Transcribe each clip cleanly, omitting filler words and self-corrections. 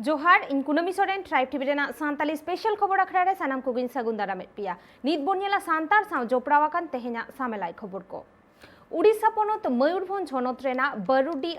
जोहार इन Kunmi Soren tribe TV रेना सांताली स्पेशल खबर अखड़ा रे सानाम कुगिन सगुन दारामेद पिया नीत बोनियाला सांतार साव जोपड़ावाकान तेहेना सामेलाई खबर को उड़ीसा पोनोत मयूरभंज होनोत रेना बरुडी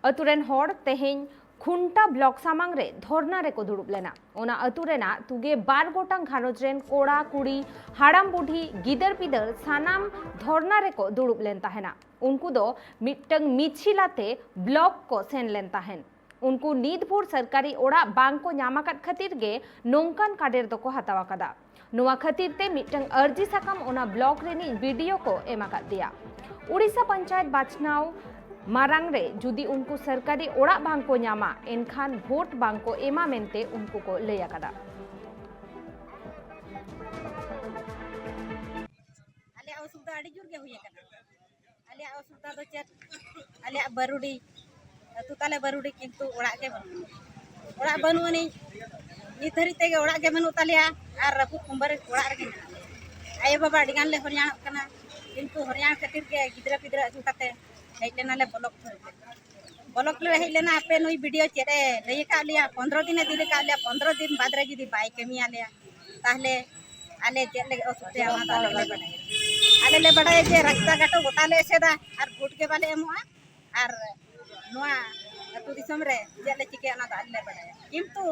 अतुरेन होड़ तेहेन खुंटा ब्लॉक सामांग रे धरना रे को दुड़ुब लेना ओना अतु रेना तुगे 12 गोटांग घानोज रेन कोड़ा कुड़ी हाड़ाम बुढ़ी गिदर पिदर सानाम धरना रे को दुड़ुब लेन ताहेना उनको दो मिटंग मिछिलाते ब्लॉक को सेन लेन ताहेन उनको नीदभूर सरकारी ओड़ा बांग को न्यामाकात खातिर गे नोंकान काडेर दो को हतावा कदा नुआ खातिर ते मिटंग अर्जी साकाम ओना ब्लॉक रेनी वीडियो को एमाकात दिया उड़ीसा पंचायत बाचनाव मारांग रे जुदी उनको सरकारी ओड़ा बांग को न्यामा एनखान वोट बांग को एमा मेनते उनको को लैया कदा आले असुविधा आड़ी जुर गे हुई कना आले असुविधा दो चेत आले बरुडी तू ताले बरुडी किंतु ओड़ा के बनु नि नित धरी तेगे ओड़ा के बनु तालिया आर रपु कुंबर ओड़ा रे आय बाबा डिगान ले हरियाणा कना किंतु हरियाणा खातिर के गिदरा पिदरा अजू काते हेलेना ले ब्लॉक ले हेलेना आपे नई वीडियो चेरे लई का लिया 15 दिन दिले का लिया 15 दिन बाद रे जदी बाई कमी आले ताहले आले चेत ले असुविधा मा ताले आले ले बड़ाय जे रास्ता घाटो गोटाले सेदा आर वोट के बाले एमोआ आर नोआ अतु दिसम रे जेले चिके ना आले बड़ाय किंतु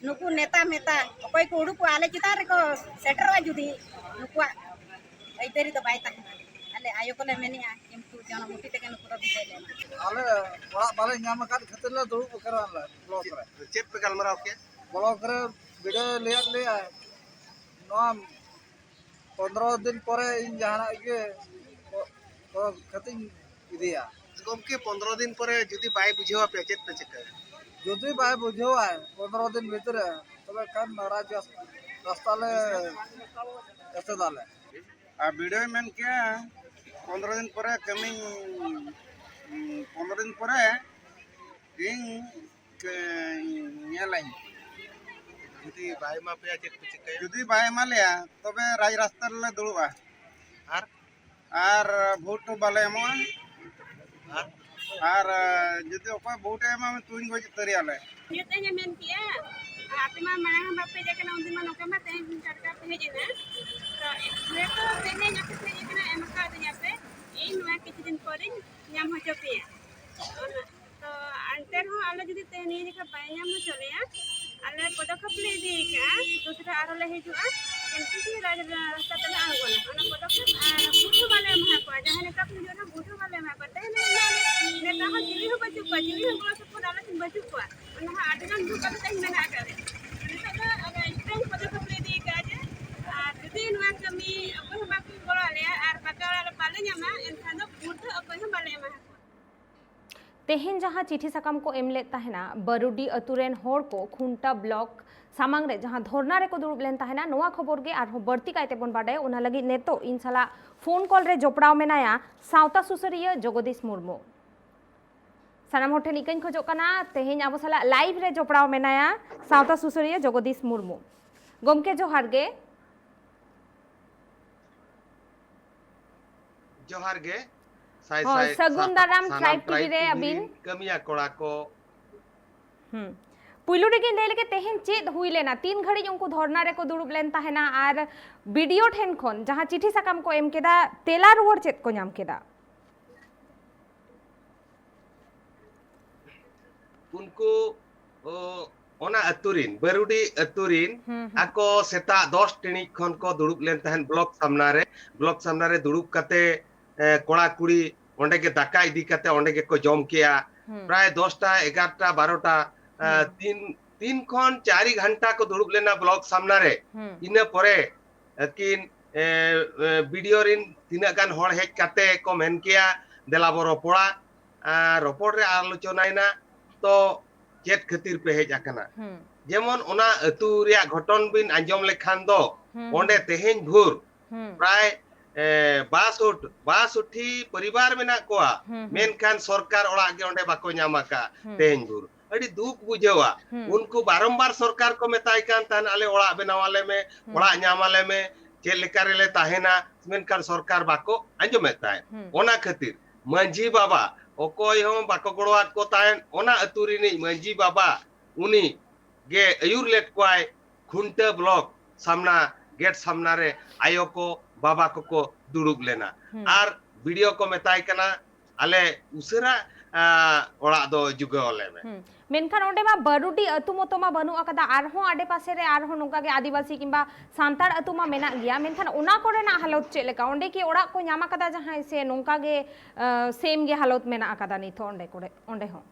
नुकु नेता मेता कोई को उडु को आले चिता रे को सेटरवा जुदी नुकु ऐतरी तो बाय ताकना आले आयो कोले मेनिया किंतु जन मुठी तके नुकु रबि देले आले ओड़ा बाले ᱧᱟᱢ ᱟᱠᱟᱫ ᱠᱷᱟᱹᱛᱤᱨ ᱞᱮ ᱫᱩᱲᱩᱵ ᱟᱠᱟᱱᱟ ᱵᱞᱚᱠ ᱨᱮ ᱪᱮᱫ ᱯᱮ ᱜᱟᱞᱢᱟᱨᱟᱣ ᱠᱮ ᱵᱞᱚᱠ ᱨᱮ ᱵᱤᱰᱟᱹ ᱞᱮᱭᱟᱜ ᱞᱮᱭᱟ ᱱᱚᱣᱟ 15 दिन परे इन जहाना के तो खतिन इदिया गमके 15 दिन परे जुदी बाय बुझेवा पे चेत पे चिका जुदी बाय बुझेवा 15 दिन भीतर तबे कान राज्य रास्ता ले ऐसे दाले आ वीडियो में क्या 15 दिन परे कमिंग 15 दिन परे इन के ᱧᱮᱞᱟᱹᱧ जुदी बाय मा पे चेत पे चिका जुदी बाय मा लेया तबे राज रास्ता ले दुड़ुबा आर वोट बाले एमोआ आर जुदी ओपा वोट एमा में तुइन गज तरियाले नेते ने मेन किया आपे मा मांग बापे जे कना उंदी मा नोका मा ते सरकार पे हेजेना तो ने तो तेने जाके पे जे कना एम का दे पे इन मा किछि दिन परे ᱧᱟᱢ होचो पे तो अंतर हो आले जुदी ते नि लेखा बाय ᱧᱟᱢ चलेया आले पदक्षेप ले दी का दूसरा आरो ले हिजुआ किंतु की राज रास्ता तले आंगोना ओना पदक्षेप बुझु वाले मा को जहां का जो ना बुझु वाले मा को ते ने का जिली हो बचु को जिली हो को सब डाला सिन बचु को ओना आटगन दु का ते मेना करे तो अगर स्ट्रांग पदक्षेप ले दी का जे जुदी नवा कमी अपन बाकी गोला ले आर बाकाला पाले ᱧᱟᱢᱟ एनखान दो बुध अपन बाले मा तेहेन जहां चिठी सकाम को एमले ताहेना बरुडी अतुरेन होड़ को खुंटा ब्लॉक सामांग रे जहां धरना रे को दुड़ुब लेन ताहेना नोआ खबर गे आर बर्ती कायते बन बाडे ओना लगी नेतो इन साला फोन कॉल रे जोपड़ाव मेनाया सावता सुसरिया जगदीश मुर्मू सानाम होठे निकन खोजो कना तेहेन आबो साला लाइव रे जोपड़ाव मेनाया सावता सुसरिया जगदीश मुर्मू गमके जोहार गे साई सगुन दाराम ट्राइब टीवी रे अबिन कमिया कोड़ा को पुइलु रे गे लेके तेहेन चेद हुई लेना 3 घड़ी उनको धरना रे को दुड़ुब लेन ताहेना आर वीडियो ठेन खन जहां चिठी सकाम को एम केदा तेला रुवर चेद को ᱧᱟᱢ केदा उनको ओना अतुरिन बरुडी अतुरिन आको सेता 10 टिणी खन को दुड़ुब लेन ताहेन ब्लॉक सामना रे दुड़ुब कते कोड़ा कुड़ी ओंडे के दाका इदी कते ओंडे के को जम किया प्राय 10टा 11टा 12टा 3 खन 4 घंटा को दुड़ुब लेना ब्लॉक सामना रे इने परे किन वीडियो रिन तिना गान होड़ हेज कते को मेन किया देला बरो पोड़ा रोपोड रे आलोचनाइना तो चेत खातिर पे हेज आकना जेमन ओना अतु रिया घटन बिन आंजम लेखान दो ओंडे तेहेन भूर प्राय 62 परिवार मेना कोआ मेनखान सरकार ओड़ा गे ओंडे बाको ᱧᱟᱢᱟका तेहेन भूर अड़ी दुख बुझेवा उनको बारंबार सरकार को मेताय कान तान आले ओड़ा बनावाले में ओड़ा ᱧᱟᱢᱟले में चे लेका रेले ताहेना मेनखान सरकार बाको आंजमेताय ओना खातिर मांझी बाबा ᱚᱠᱚᱭ ᱦᱚᱸ ᱵᱟᱠᱚ ᱜᱚᱲᱚᱣᱟᱫ ᱠᱚ ᱛᱟᱦᱮᱱ ᱚᱱᱟ ᱟᱹᱛᱩ ᱨᱤᱱᱤᱡ ᱢᱟᱹᱡᱷᱤ ᱵᱟᱵᱟ ᱩᱱᱤ गे अयुर लेट कोय खुंटा ब्लॉक सामना गेट सामना रे आयो को बाबा को दुड़ुब लेना आर वीडियो को मेताय कना आले उसेरा ओड़ा दो जुगावले में मेनखान ओंडे मा बरुडी अतु मतो मा बनु अकदा आरहों आडे पासे रे आरहों नोका गे आदिवासी किंबा सांतार अतु मा मेना गया मेनखान ओना कोरेना हालत चेक लेका ओंडे की ओड़ा को ᱧᱟᱢ अकदा जहां से नोका गे सेम गे हालत मेना अकदा निथो ओंडे कोरे ओंडे हो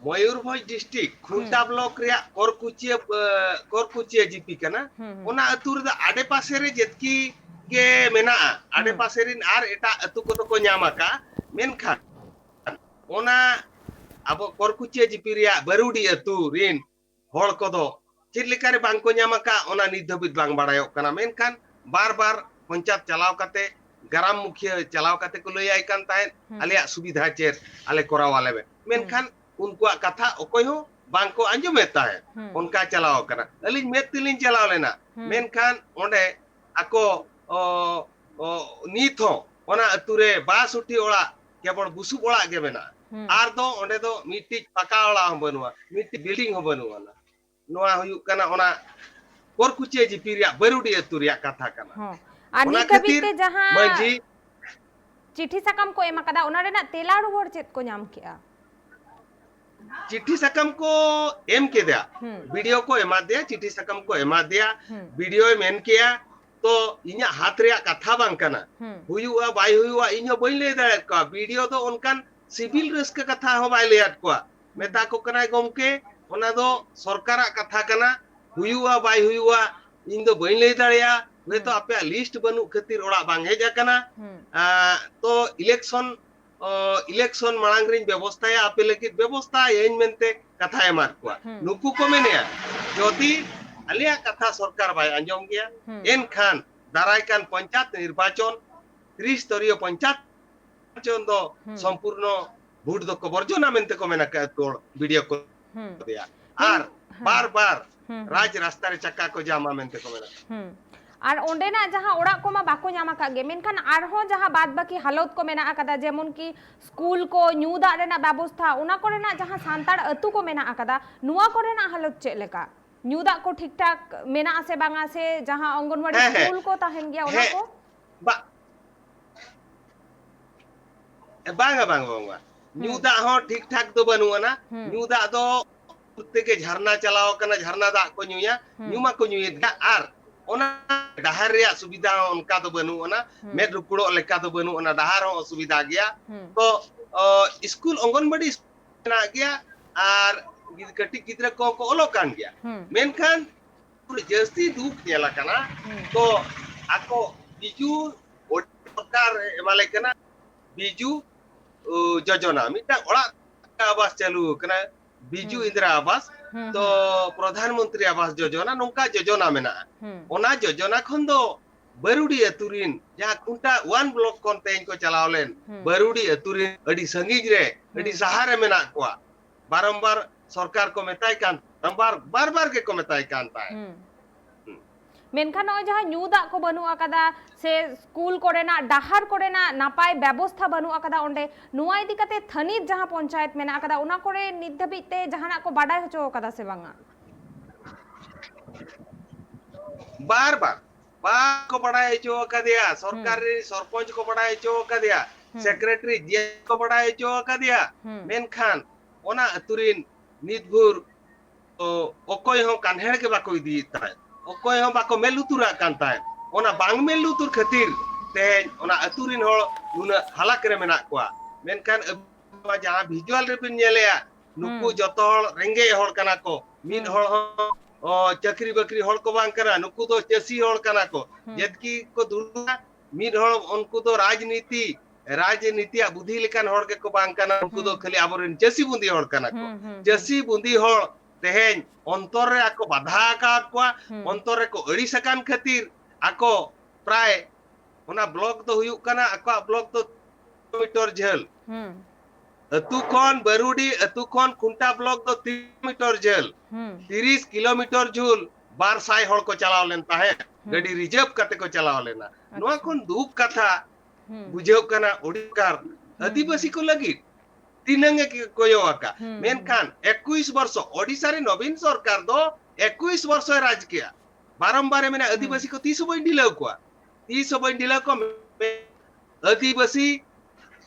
मयूरभंज डिस्ट्रिक्ट खुंटा ब्लॉक रे कोरकुचिया जीपी कना ओना अतु रे आडे पासे रे जेतकी गे मेना आडे पासे रिन आर एटा अतु को तो को ᱧᱟᱢ अका मेनखान ओना अब कोरकुचिया जीपी रिया बरुडी अतु रिन होड़ को दो चिर लेकारे बांग को ᱧᱟᱢ अका ओना नित धबित बांग बाड़ायो कना मेनखान बार बार पंचायत चलाव काते ग्राम मुखिया चलाव काते को लई आइ कान ताहेन आलेया सुविधा चेर आले कोराव आले मेनखान उनका कथा ओकोय हो बांग को आंजमेता है उनका चलाव कना अलिन मेत तिलिन चलाव लेना मेनखान ओंडे आको नीत हो ओना अतुरे 62 ओड़ा केवल बुसुब ओड़ा गे मेना आर दो ओंडे दो मिट्टी पका ओड़ा हो बनुआ मिट्टी बिल्डिंग हो बनुआ ना नोआ हुयु कना ओना कोरकुचिया जीपी रिया बरुडी अतु रिया कथा कना आर नित हबीते जहां मंजी चिट्ठी सकम को एमा कदा ओना रेना तेला रुवर चेत को ᱧᱟᱢ केआ चिट्ठी सकम को एम के दिया वीडियो को एमा दिया चिट्ठी सकम को एमा दिया वीडियो मेन किया तो इन्या हाथ रे कथा बांग कना हुयुआ बाय हुयुआ इन्यो बई ले दाड़े का वीडियो तो उनकान सिविल रिस्क कथा हो बाय लेयात को मेता को कना गमके ओना दो सरकार कथा कना हुयुआ बाय हुयुआ इन दो बई ले दाड़ेया वे तो आपे लिस्ट बनु खातिर ओड़ा बांग हेजा कना तो इलेक्शन मांग रिन व्यवस्था या आपे लगी व्यवस्था एन मेनते कथा एमार को नुकु को मेनेया जदि आलिया कथा सरकार बाय अंजम गया एन खान दाराय कान पंचायत निर्वाचन 30 स्तरीय पंचायत निर्वाचन दो संपूर्ण भोट दो को वर्जना मेनते को मेना का तो वीडियो को दिया आर बार बार राज रास्ता रे चक्का को जामा मेनते को मेना और ओंडेना जहां ओड़ा को मा बाको ᱧᱟᱢ का गे मेनखान आरहो जहां बाद बाकी हालत को मेना अकदा जेमन की स्कूल को ᱧᱩ ᱫᱟᱜ रेना व्यवस्था ओना कोरेना जहां सांतार अतु को मेना अकदा नुआ कोरेना हालत चेक लेका ᱧᱩ ᱫᱟᱜ को ठीक ठाक मेना आसे बांगा से जहां अंगनवाड़ी स्कूल को ताहेन गया ओना को बांगा बांगा ᱧᱩ ᱫᱟᱜ हो ठीक ठाक दो बनुआ ना ᱧᱩ ᱫᱟᱜ दो कुत्ते के झरना चलाओ कना झरना दाग को ᱧᱩᱭᱟ ᱧᱩमा को ᱧᱩᱭेद आर ओना डहार रे सुविधा उनका तो बनु ओना मेद रुकुड़ो लेका तो बनु ओना डहार हो सुविधा गया तो स्कूल अंगनवाड़ी ना गया आर कटी गिद्रा को ओलो कान गया मेनखान जस्ती दुख नेला कना तो आको बिजू सरकार एमाले कना बिजू योजना मिटा ओड़ा आवास चालू कना बिजू इंदिरा आवास तो प्रधानमंत्री आवास योजना नोंका योजना मेना ओना योजना खन दो बरुडी अतुरिन जहां कुंटा 1 ब्लॉक कोन तेन को चलावलेन बरुडी अतुरिन अडी संगीज रे अडी सहारे मेना को बारंबार सरकार को मेताय कान बार बार के को मेताय कान ताय मेनखान नय जहां ᱧᱩ ᱫᱟᱜ को बनु अकदा से स्कूल कोरेना डहार कोरेना नापाय व्यवस्था बनु अकदा ओंडे नुआ इदी कते थनित जहां पंचायत मेना अकदा ओना कोरे नित धबिते जहाना को बाडाय होचो अकदा से बांगा बार बार को बडाय होचो अकदिया सरकारी सरपंच को बडाय होचो अकदिया सेक्रेटरी जे को बडाय होचो अकदिया मेनखान ओना अतुरिन नितभुर ओकोय हो कान्हेड़ के बाको इदी ताय ओकोय हो बाको मेलुतुरा कांता है ओना बांग मेलुतुर खातिर तेन ओना अतुरिन होड़ नुना हालाक रे मेना कोआ मेनखान जहां विजुअल रे बिन नेलेया नुकु जतो होड़ रेंगे होड़ कना को मिन होड़ हो चक्री बकरी होड़ को बांग करा नुकु तो चसी होड़ कना को जदकि को दुला मिन होड़ उनको तो राजनीति बुद्धि लेकान होड़ के को बांग कना उनको तो खाली आबोरिन चसी बुंदी होड़ कना को चसी बुंदी होड़ तेहेन अंतर रे आको बाधा का को अंतर रे को अड़ी सकान खातिर आको प्राय ओना ब्लॉक तो हुयु कना आको ब्लॉक तो मीटर झेल अतु कोन बरुडी अतु कोन खुंटा ब्लॉक तो 3 मीटर झेल 30 किलोमीटर झूल 1200 होड़ को चलाव लेनता है गाड़ी रिजर्व करते को चलाव लेना नोआ कोन दुख कथा बुझेव कना ओडिकार आदिवासी को लगी tinange koyo aka menkan 21 वर्ष ओडिसा रे नवीन सरकार दो 21 वर्ष राज किया बारंबार मेना आदिवासी को 30 बइन दिला को आदिवासी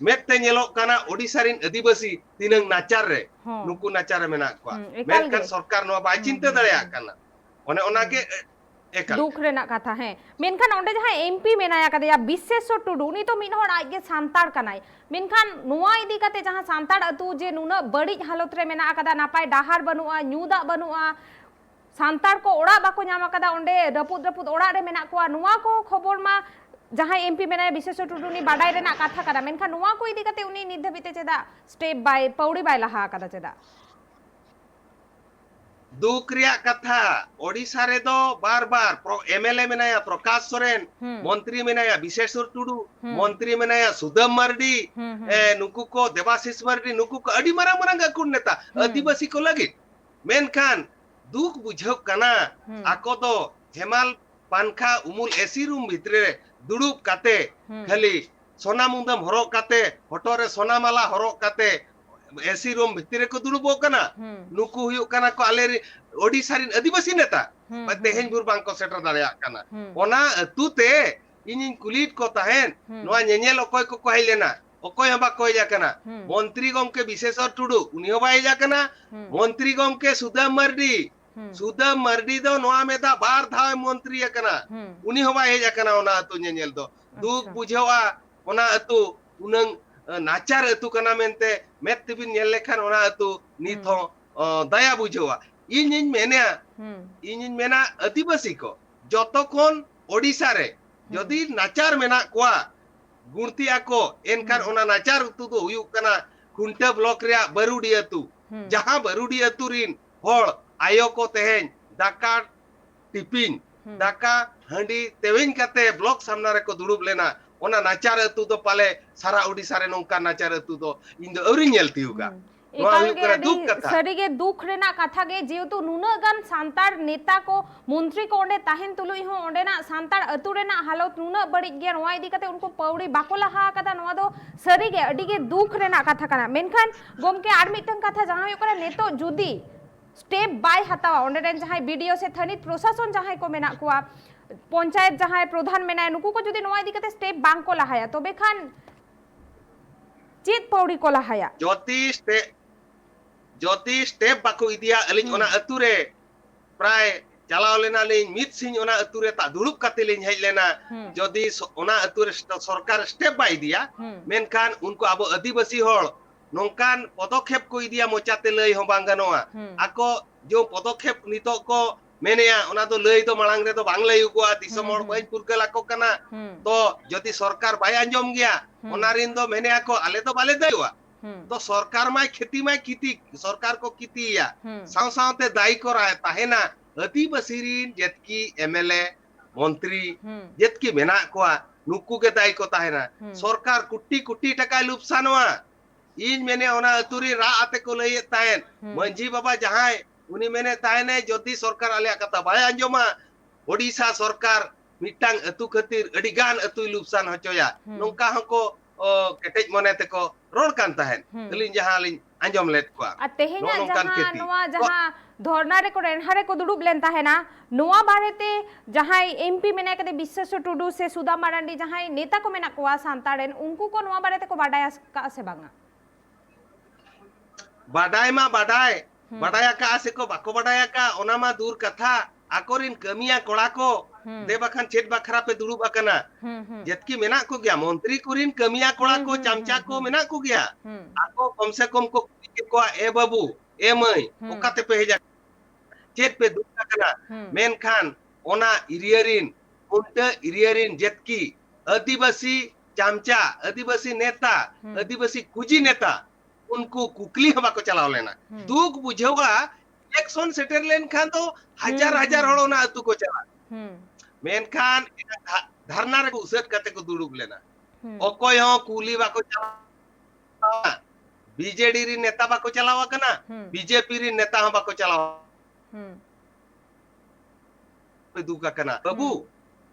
मेते नेलो काना ओडिसा रिन आदिवासी तिनंग नाचार रे नुकु नाचार मेना को मेनkan सरकार नो बाय चिंता दड़या काना ओने ओनागे दुख रेना कथा है मेनखान ओंडे जहां एमपी मेनाया कदेया विशेषो टुडू उनी तो मिन होड़ आगे सांतार कनाय मेनखान नुआ इदी कते जहां सांतार अतु जे नुना बड़ी हालत रे मेना कदा नापाय डाहार बनुआ न्यूदा बनुआ सांतार को ओड़ा बाको ᱧᱟᱢ कदा ओंडे रपुद ओड़ा रे मेना को नुआ को खबर मा जहां एमपी मेनाया विशेषो टुडू नि बाडाय रेना कथा कदा मेनखान नुआ को इदी कते उनी निध धबिते चेदा स्टेप बाय पौड़ी बाय लहा कदा चेदा दुख रिया कथा ओडिसा रे दो बार-बार एमएलए मेनाया प्रकाश सोरेन मंत्री मेनाया विशेषर टुडू मंत्री मेनाया सुदम मार्डी नुकु को देवाशीष मार्डी नुकु को अडी मारा मारा गाकुन नेता आदिवासी को लगे मेनखान दुख बुझाव कना आको दो हेमाल पानखा उमुल एसी रूम भितरे दुड़ुब काते खाली सोना मुंदम हरो काते हटोरे सोना माला हरो काते एसी रूम भितरे को दुड़ुबो कना नुकु हुयो कना को आले ओडिसा रिन आदिवासी नेता तेहेन बुर बांग को सेटर दाड़या कना ओना अतुते इनिन कुलिट को ताहेन नोआ नेनेल ओकोय को कहै लेना ओकोय हबा कोय जा कना मंत्री गमके विशेषर टुडू उनी हबा जा कना मंत्री गमके सुदाम मार्डी दो नोआ मेदा बार धाव मंत्री कना उनी हबा हे जा कना ओना अतु नेनेल दो दुख बुझावा ओना अतु उनंग नाचार अतु कना मेनते मेत तिबिन नेल लेखान ओना अतु नित हो दया बुझावा इनिन मेना आदिवासी को जतखन ओडिसा रे जदि नाचार मेना कोआ गुणतिया को एनखान ओना नाचार अतु दो हुयु कना खुंटा ब्लॉक रे बरुडी अतु जहां बरुडी अतु रिन होड़ आयो को तेहेन दाका टिपिन दाका हंडी तेवेन कते ब्लॉक सामना रे को दुड़ुब लेना ओना नाचार अतु दो पाले सारा ओडिसा रे नोंका नाचार अतु दो इन दो अवरी नेल तियुगा सरीगे दुख रेना कथा गे जेतु नुना गान सांतार नेता को मंत्री को ओंडे ताहेन तुलुई हो ओंडे ना सांतार अतु रेना हालत नुना बड़ी गे नोआ इदी कते उनको पौड़ी बाको लहा कदा नोआ दो सरीगे अडिगे दुख रेना कथा कना मेनखान गोमके आर मिटन कथा जहां हो करे नेतो जुदी स्टेप बाय हतावा ओंडे रेन जहां वीडियो से थनित प्रशासन जहां को मेना कोआ पंचायत जहां प्रधान मेना नुकु को जुदी नोआ इदी कते स्टेप बांग को लहाया तबे खान चेत पौड़ी को लहाया ज्योति स्टेप बाको इदिया अलिन ओना अतु रे प्राय चलाव लेना लिन मित सिंह ओना अतु रे ता दुड़ुब काते लिन हेज लेना जदि ओना अतु रे सरकार स्टेप बाय दिया मेनखान उनको अब आदिवासी होड़ नोंकान पदक्षेप को इदिया मोचाते लई हो बांग गनोआ आको जो पदक्षेप नितो को मेनेया ओना तो लई तो मांग रे तो बांग लई को दिसम होड़ बाई पुरकल आको कना तो जदि सरकार बाय अंजम गया ओना रिन दो मेनेया को आले तो बाले दयुआ तो सरकार माय खेती माय किती सरकार को कितीया साव सावते दाई को राय ताहेना आदिवासी रिन जेतकी एमएलए मंत्री जेतकी मेना कोआ नुकु के दाई को ताहेना सरकार कुटी टका लुपसानवा इन मेने ओना अतुरी रा आते को लई ताहेन मंजी बाबा जहां उनी मेने ताहेने जदि सरकार आले कथा बाय अंजमा ओडिसा सरकार मिटांग अतु खातिर अडिगान अतु लुपसान होचोया नोंका हको केटेज मने तको रोड कान ताहेन अलिन जहां लिन अंजम लेत को तेहेना जहां नोआ जहां धरना रे को रेनहारे को दुड़ुब लेन ताहेना नोआ बारेते जहां एमपी मेना कदे विशेष टुडू से सुदा मारांडी जहां नेता को मेना कोआ सांतारेन उनको को नोआ बारेते को बाडाय का से बांगा बाडाय मा बाडाया का से को बाको बाडाया का ओना मा दूर कथा आकोरिन कमिया कोड़ा को देबाखान चेत बखरा पे दुड़ुब अकना जेतकी मेना को गया मंत्री कुरिन कमिया कोड़ा को चमचा को मेना को गया आको कम से कम को ए बाबू ए मई ओकाते पे हेजा चेत पे दुड़ुब अकना मेनखान ओना इरियरिन उनते इरियरिन जेतकी आदिवासी चमचा आदिवासी नेता आदिवासी कुजी नेता उनको कुकली हवा को चलाव लेना दुख बुझेगा इलेक्शन सेटर लेन खान तो हजार हड़ो ना अतु को चला मेनखान धरना रे उसत कते को दुड़ुब लेना ओकोय हो कुली बाको चला बीजेडी री नेता बाको चलावा कना बीजेपी री नेता हो बाको चलावा पे दुका कना बाबू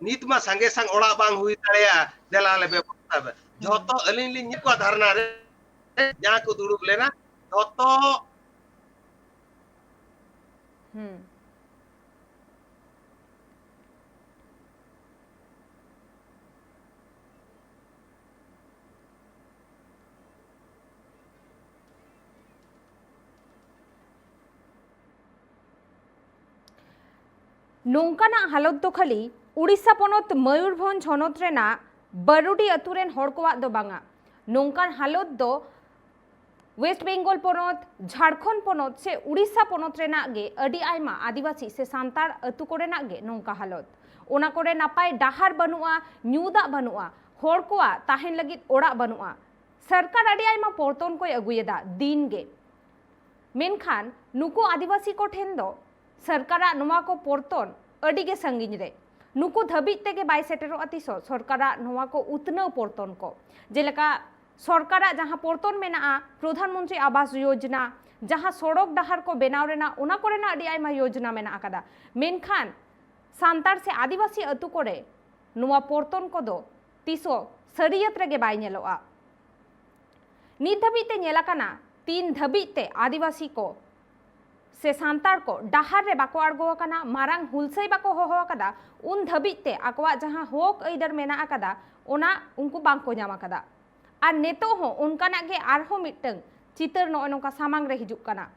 नीत मा संगे संग ओड़ा बांग हुई तड़या देला ले बेपता जतो अलिन लिन को धरना रे जहाँ को दुड़ुब लेना तो नौकाना हालत दो खाली उड़ीसा पनत मयूरभंज हनत रेना बरुडी अतुरेन हड़ कोवाग दो बांगा नौकान हालत दो वेस्ट बेंगल पनत झारखंड पनत से उड़ीसा पनत रेना गे अडी आयमा आदिवासी से सांतार अतु कोरेना गे नौका हालत ओना कोरे नापाय डाहार बनुआ ᱧᱩ ᱫᱟᱜ बनुआ हड़ कोवा ताहेन लगित ओड़ा बनुआ सरकार अडी आयमा पोरतन को अगुयेदा दिन गे मेनखान नुकु आदिवासी को ठेन दो सरकारा नुमा को पोरतन अडी गे संगिन रे नुकु धबित तेगे बाय सेटेरो अतिसो सरकारा नुमा को उतनव पोरतन को जेलेका सरकारा जहां पोरतन मेना प्रधानमंत्री आवास योजना जहां सड़क डाहार को बनाव रेना उना कोरेना अडी आयमा योजना मेना आकादा मेनखान सांतार से आदिवासी अतु कोरे नुवा पोरतन को दो तिसो सरियत रेगे बाय नेलोआ नित धबित ते नेलाकाना तीन धबित ते आदिवासी को से सांतार को डाहार रे बाको आड़गोआकाना मारांग हुलसई बाको होहोआकादा उन धबित ते आकवा जहां होक अइदर मेना आकादा ओना उनको बांको ᱧᱟᱢ आकादा आर नेतो हो उनकाना गे आरहो मिटंग चितर नो नोका सामांग रे हिजुक काना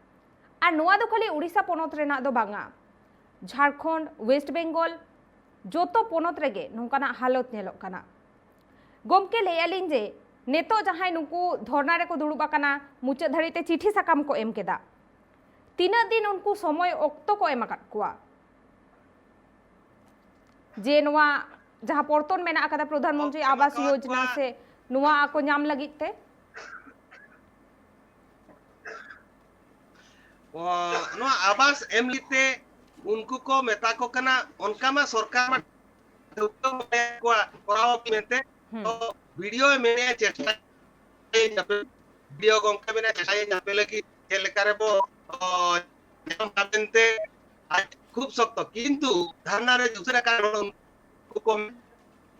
आर नोआ दो खाली उड़ीसा पोनत रेना दो बांगा झारखंड वेस्ट बेंगल जोतो पोनत रेगे नोकाना हालत नेलोक काना गोमके लेयालिन जे नेतो जहां नुकु धरना रे को दुड़ुब आकाना मुचाद धड़ीते चिठी साकाम को एम केदा तीना दिन उनको समय अक्तो को एम आकाद कुआ जे नोआ जहां पोरतन मेना आकादा प्रधानमंत्री आवास योजना से नुआ आको ᱧᱟᱢ लगित ते नुआ आवास एम लिते उनको को मेता को कना उनका मा सरकार मा को कराव मेंते तो वीडियो मेने चेष्टा वीडियो गोंका मेने चेष्टा जापे लगी चेलकारे बो नाम काबेनते खूब सख्त किंतु धरना रे दूसरा कारण को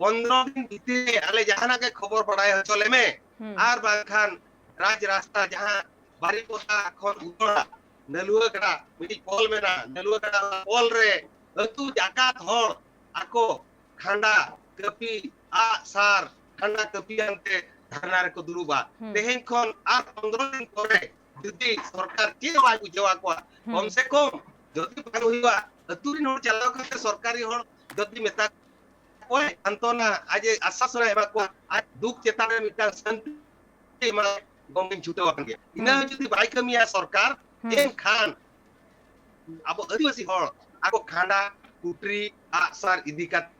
15 दिन भीतर आले जहाना के खबर पड़ाए चले में आर बाखान राज रास्ता जहां बारीपोता खन उतरा नलुआ गड़ा मिडी पोल मेना नलुआ गड़ा पोल रे अतु जाकात हर आको खांडा कपी आ सार खांडा कपी अंते धरना रे को दुरुबा तेहेन खन आर 15 दिन परे जुदी सरकार के वाय बुझवा को कम से कम जदी पान हुआ अतु रे नोट चलाव करते सरकारी हर जदी मेता ओए अंतोना आज आशा सुना एबा को आज दुख चेतान रे मिटा शांति मा गंगिन छुटे वांगे इना जदी बाय कमिया सरकार एन खान अब आदिवासी हर आको खांडा कुटरी आसार इदिकात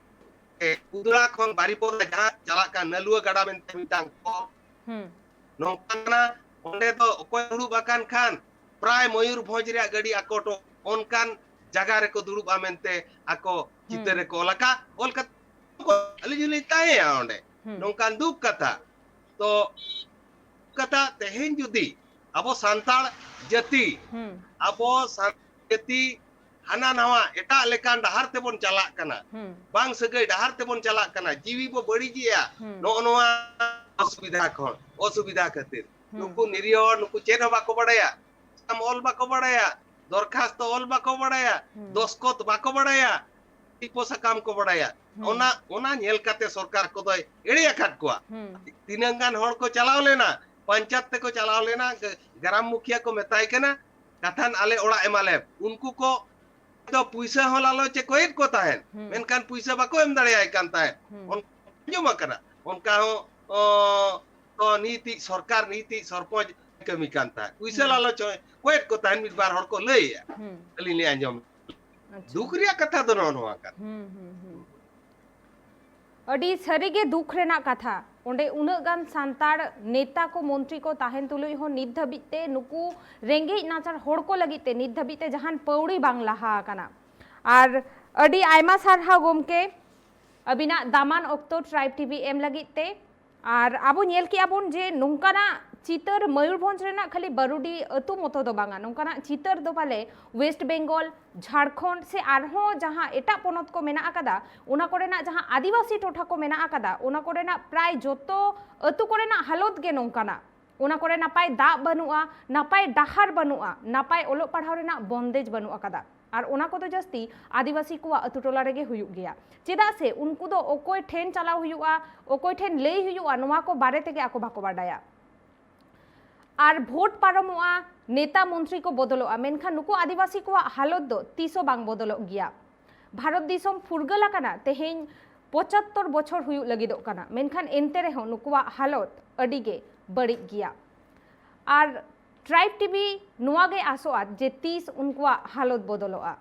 उदरा खन बारीपोर जहां चला का नलुआ गड़ा मेनते मिटांग को नोंकाना ओंडे तो ओकोय दुड़ुब आकान खान प्राय मयूरभंज रे गाड़ी आकोटो ओनकान जगह रे को दुड़ुब आमेनते आको चितर रे को लका ओलका अली जुली ताए ओंडे नोंकान दुख कथा तो कथा तेहेन जुदी अबो सांताल जाति अबो जाति हाना नवा एटा लेकान डहार तेबन चला कना बांग सगै डहार तेबन चला कना जीवी बो बड़ी जिया नो नोआ असुविधा खातिर नुकु निरियो नुकु चेन बाको बड़ाया हम ऑल बाको बड़ाया दरखास्त ऑल बाको बड़ाया दस्खत बाको बड़ाया टिपो साकाम को बड़ाया ओना ओना नेल काते सरकार को दय एड़े आखात कोआ तिनंगान हड़ को चलाव लेना पंचायत ते को चलाव लेना ग्राम मुखिया को मेताय कना कथान आले ओड़ा एमाले उनको को तो पैसा हो लालो चे कोइट को ताहेन मेनकान पैसा बाको एम दड़ेयाय कान ताहेन उन जमा कना उनका हो तो नीति सरकार नीति सरपंच कमी कान ताहेन पैसा लालो चे कोइट को ताहेन मिद बार हड़ को लैया अली ने अंजम दुखरिया कथा दो नोआ का अडी सरीगे दुख रेना कथा ओंडे उना गान सांतार नेता को मंत्री को ताहेन तुलुई हो नित धबिते नुकु रेंगे नाचार हड़ को लगिते नित धबिते जहान पौड़ी बांग लाहा काना आर अडी आयमा सारहा गोमके अबिना दामान ऑक्टो ट्राइब टीवी एम लगिते आर आबो नेल के आबोन जे नोंकाना चितर मयूरभंज रेना खाली बरुडी अतु मतो दो बांगा नोंकाना चितर दो पाले वेस्ट बेंगल झारखंड से आरहो जहां एटा पोनत को मेना आकादा उना कोरेना जहां आदिवासी टोठा को मेना आकादा उना कोरेना प्राय जोतो अतु कोरेना हालत गे नोंकाना ओना कोरे नापाय दाग बनुआ, नापाय डाहार बनुआ, नापाय ओलोग पढ़ाव रेना बंदेज बनु अकादा और ओना को तो जस्ती आदिवासी को अतु टोला रेगे हुयुग गया चेदा से उनको दो ओकोय ठेन चलाव हुयुआ ओकोय ठेन लई हुयुआ नोवा को बारे तेगे आको बाको बाडाया और भोट पारमोआ नेता मंत्री को बदलोआ मेनखान नुको आदिवासी को हालत दो तीसो बांग बदलो गया भारत दिसम फुरगल आकाना तेहेन 75 बछर हुयुग लगिदोग काना मेनखान एनते रेहो नुकुआ हालत अडिगे बड़ी गया और ट्राइब टीवी नुआ गे आसोआ जे 30 उनकुआ हालत बदलोआ।